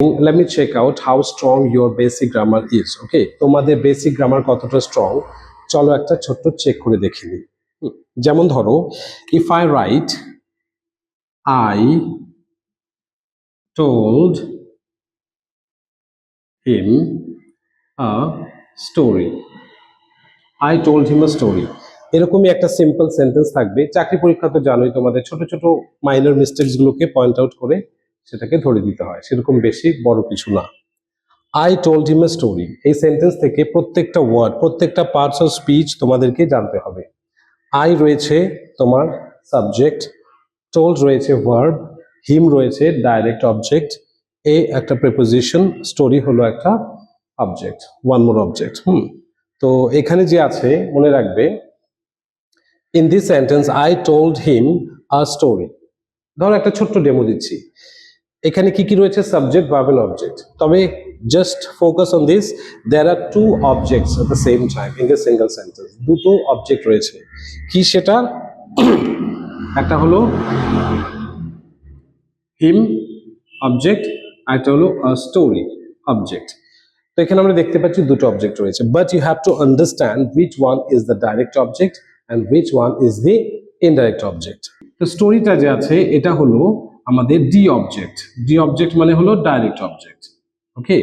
Let me check out how strong your basic grammar is. Okay, তোমাদের basic grammar কতটা strong চলো একটা ছোট্ট চেক করে দেখে নিই। যেমন ধরো, if I write I told him a story, I told him a story, এরকমই একটা সিম্পল সেন্টেন্স থাকবে। চাকরি পরীক্ষা তো জানোই, তোমাদের ছোট ছোট মাইনর মিস্টেকস গুলোকে পয়েন্ট আউট করে সেটাকে ধরে দিতে হয়, সেরকম বেশি বড় কিছু না। I told him a story, এই সেন্টেন্স থেকে প্রত্যেকটা ওয়ার্ড, প্রত্যেকটা পার্টস অফ স্পিচ তোমাদেরকে জানতে হবে। I রয়েছে তোমার সাবজেক্ট, told রয়েছে ভার্ব, him রয়েছে ডাইরেক্ট অবজেক্ট, এ একটা প্রিপোজিশন, স্টোরি হলো একটা অবজেক্ট, ওয়ান মোর অবজেক্ট। তো এখানে যে আছে মনে রাখবে, in this sentence I told him a story। ধরো একটা ছোট্ট ডেমো দিচ্ছি, এখানে কি কি রয়েছে? Subject, verb and object. তবে just focus on this, there are two objects at the same time in the single sentence. দুটো অবজেক্ট রয়েছে, কি সেটা? একটা হলো হিম অবজেক্ট, আর একটা হলো স্টোরি অবজেক্ট। তো এখানে আমরা দেখতে পাচ্ছি দুটো অবজেক্ট রয়েছে, but you have to understand which one is the direct object and which one is the indirect object. তো স্টোরিটা যে আছে এটা হলো আমাদের ডি অবজেক্ট, ডি অবজেক্ট মানে হলো ডাইরেক্ট অবজেক্ট। ওকে,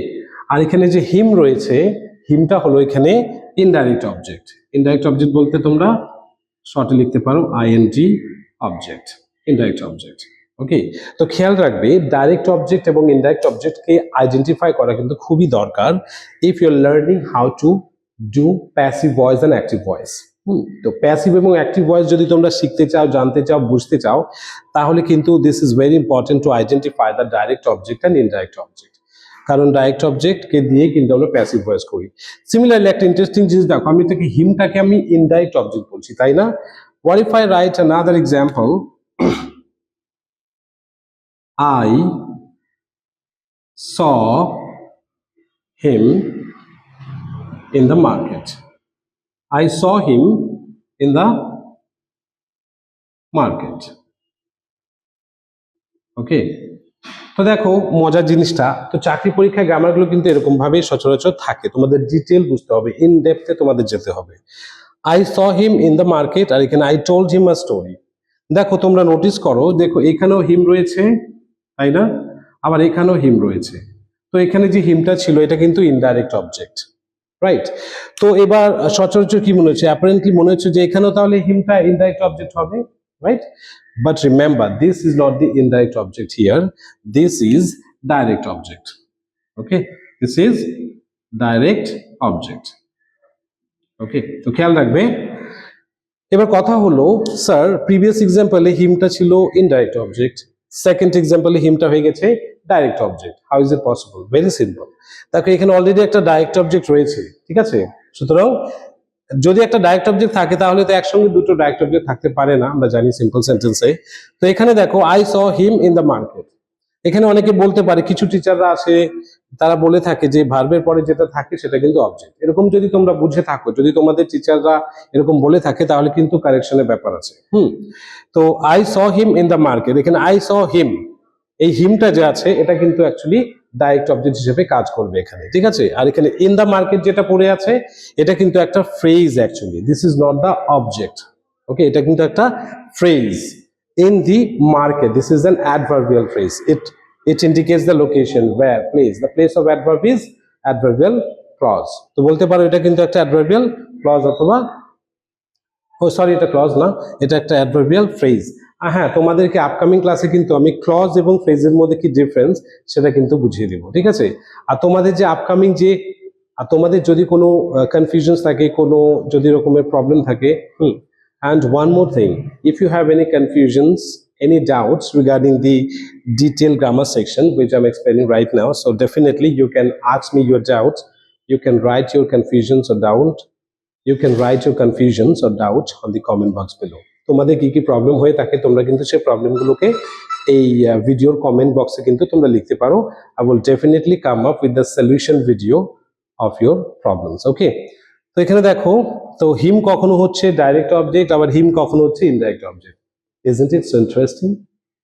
আর এখানে যে হিম রয়েছে, হিমটা হলো এখানে ইনডাইরেক্ট অবজেক্ট। ইনডাইরেক্ট অবজেক্ট বলতে তোমরা শর্টে লিখতে পারো ING object, indirect object. Okay, তো খেয়াল রাখবে ডাইরেক্ট অবজেক্ট এবং ইনডাইরেক্ট অবজেক্টকে আইডেন্টিফাই করা কিন্তু খুবই দরকার if you are learning how to do passive voice and active voice. তো প্যাসিভ এবং অ্যাক্টিভ ভয়েস যদি তোমরা শিখতে চাও, জানতে চাও, বুঝতে চাও, তাহলে কিন্তু this is very important to identify the direct object and indirect object, কারণ ডাইরেক্ট অবজেক্টকে দিয়ে কিন্তু আমরা প্যাসিভ ভয়েস করি। সিমিলারলি একটা ইন্টারেস্টিং জিনিস দেখো, আমি এটাকে হিমটাকে আমি ইনডাইরেক্ট অবজেক্ট বলছি, তাই না? What if I right another example, I saw him in the market. I saw him in the market. ওকে, তো দেখো মজার জিনিসটা, তো চাকরি পরীক্ষায় গ্রামারগুলো কিন্তু এরকম ভাবেই সচরাচর থাকে, তোমাদের ডিটেল বুঝতে হবে, ইন ডেপথে তোমাদের যেতে হবে। I saw him in the market, আর এখানে I told him a story। দেখো তোমরা নোটিস করো, দেখো এখানেও হিম রয়েছে, তাই না? আবার এখানেও হিম রয়েছে। তো এখানে যে হিমটা ছিল এটা কিন্তু ইনডাইরেক্ট অবজেক্ট, রাইট? তো এবার সচরাচর কি মনে হচ্ছে? অ্যাপারেন্টলি মনে হচ্ছে যে এখানেও তাহলে হিমটা ইনডাইরেক্ট অবজেক্ট হবে, right? But remember, this is not the indirect object here. This is direct object. Okay, this is direct object. Okay, তো খেয়াল রাখবে। এবার কথা হলো, স্যার প্রিভিয়াস এক্সাম্পলে হিমটা ছিল ইনডাইরেক্ট অবজেক্ট, সেকেন্ড এক্সাম্পলে হিমটা হয়ে গেছে direct object, how is it possible? Very simple, দেখো এখানে অলরেডি একটা ডাইরেক্ট অবজেক্ট রয়েছে, ঠিক আছে? সুতরাং যদি একটা ডাইরেক্ট অবজেক্ট থাকে তাহলে তো একসঙ্গে দুটো ডাইরেক্ট অবজেক্ট থাকতে পারে না, আমরা জানি সিম্পল সেন্টেন্সে। তো এখানে দেখো I saw him in the market, এখানে অনেকে বলতে পারে, কিছু টিচাররা আসে তারা বলে থাকে যে ভার্বের পরে যেটা থাকে সেটা কিন্তু অবজেক্ট। এরকম যদি তোমরা বুঝে থাকো, যদি তোমাদের টিচাররা এরকম বলে থাকে, তাহলে কিন্তু কারেকশনের ব্যাপার আছে। তো I saw him in the market, এখানে আই স হিম, এই হিমটা যে আছে এটা কিন্তু অ্যাকচুয়ালি ডাইরেক্ট অবজেক্ট হিসেবে কাজ করবে এখানে, ঠিক আছে? আর এখানে ইন দ্য মার্কেট যেটা পড়ে আছে এটা কিন্তু একটা phrase, actually this is not the object. Okay, এটা কিন্তু একটা phrase. In the market, this is an adverbial phrase, it indicates the location, where, place, the place of adverb is adverbial clause। তো বলতে পারো এটা কিন্তু একটা adverbial clause অথবা সরি এটা ক্লজ না, এটা একটা অ্যাডভার্বিয়াল ফ্রেজ। হ্যাঁ, তোমাদেরকে আপকামিং ক্লাসে কিন্তু আমি ক্লজ এবং ফ্রেজের মধ্যে কি ডিফারেন্স সেটা কিন্তু বুঝিয়ে দিব, ঠিক আছে? আর তোমাদের যে আপকামিং যে, আর তোমাদের যদি কোনো কনফিউশন থাকে, কোনো যদি রকমের প্রবলেম থাকে, and one more thing, if you have any confusions, any doubts regarding the detailed grammar section which I'm explaining right now, so definitely you can ask me your doubts, you can write your confusions or doubt, you can write your confusions or doubts on the comment box below। তোমাদের কি কি problem হয়ে থাকে তোমরা কিন্তু সেই প্রবলেমগুলোকে এই ভিডিওর কমেন্ট বক্সে কিন্তু তোমরা লিখতে পারো। I will definitely come up with the solution video of your problems। ওকে, তো এখানে দেখো, তো হিম কখনো হচ্ছে ডাইরেক্ট অবজেক্ট, আবার হিম কখনো হচ্ছে indirect object. Isn't it so interesting?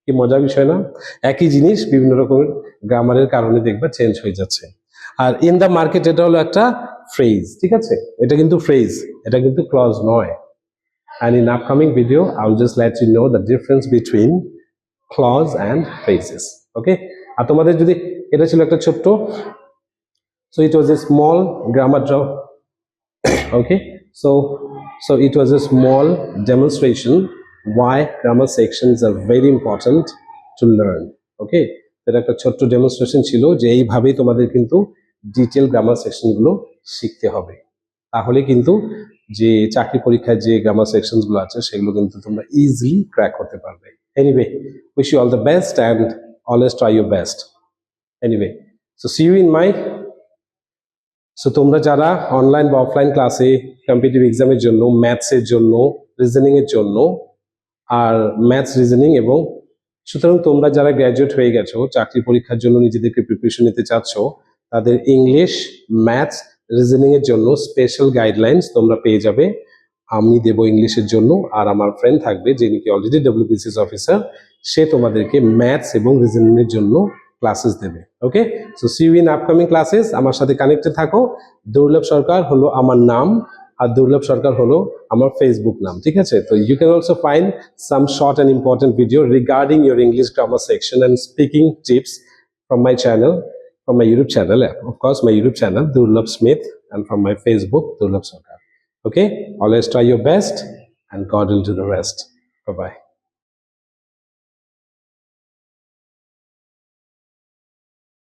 কি মজার বিষয় না? একই জিনিস বিভিন্ন রকমের গ্রামারের কারণে দেখবা চেঞ্জ হয়ে যাচ্ছে। আর ইন দ্য মার্কেট এটা হলো একটা ফ্রেজ, ঠিক আছে, এটা কিন্তু ফ্রেজ, এটা কিন্তু ক্লজ নয়। And in upcoming video, I'll just let you know the difference between clause and phrases. Okay? আর তোমাদের যদি এটা ছিল একটা ছোট্ট, so it was a small grammar draw. Okay? So it was a small demonstration why grammar sections are very important to learn. Okay? এটা একটা ছোট্ট demonstration ছিল যে এইভাবেই তোমাদের কিন্তু ডিটেল গ্রামার সেকশন গুলো শিখতে হবে, তাহলে কিন্তু যে চাকরি পরীক্ষায় যে গ্রামার সেকশনস গুলো আছে সেগুলো কিন্তু তোমরা ইজিলি ক্র্যাক করতে পারবে। Anyway, wish you all the best and always try your best. Anyway, so see you in my, so তোমরা যারা অনলাইন বা অফলাইন ক্লাসে কম্পিটিটিভ এক্সামের জন্য, ম্যাথসের জন্য, রিজনিং এর জন্য, আর ম্যাথস রিজনিং এবং সুতরাং তোমরা যারা গ্র্যাজুয়েট হয়ে গেছো চাকরি পরীক্ষার জন্য নিজেদেরকে প্রিপারেশন নিতে চাচ্ছ, তাদের ইংলিশ, ম্যাথস, রিজনিং এর জন্য স্পেশাল গাইডলাইন্স তোমরা পেয়ে যাবে। আমি দেব ইংলিশের জন্য, আর আমার ফ্রেন্ড থাকবে যিনি কি অলরেডি ডব্লিউবিসিএস অফিসার, সে তোমাদেরকে ম্যাথস এবং রিজনিং এর জন্য ক্লাসেস দেবে। Okay, so see you in upcoming classes. আমার সাথে কানেক্টেড থাকো। দুর্লভ সরকার হলো আমার নাম, আর দুর্লভ সরকার হলো আমার ফেসবুক নাম, ঠিক আছে? তো you can also find some short and important video regarding your English grammar section and speaking tips from my channel, from my YouTube channel, of course, my YouTube channel, Durlabh Smith, and from my Facebook, Durlabh Sarkar. Okay, always try your best, and God will do the rest. Bye bye.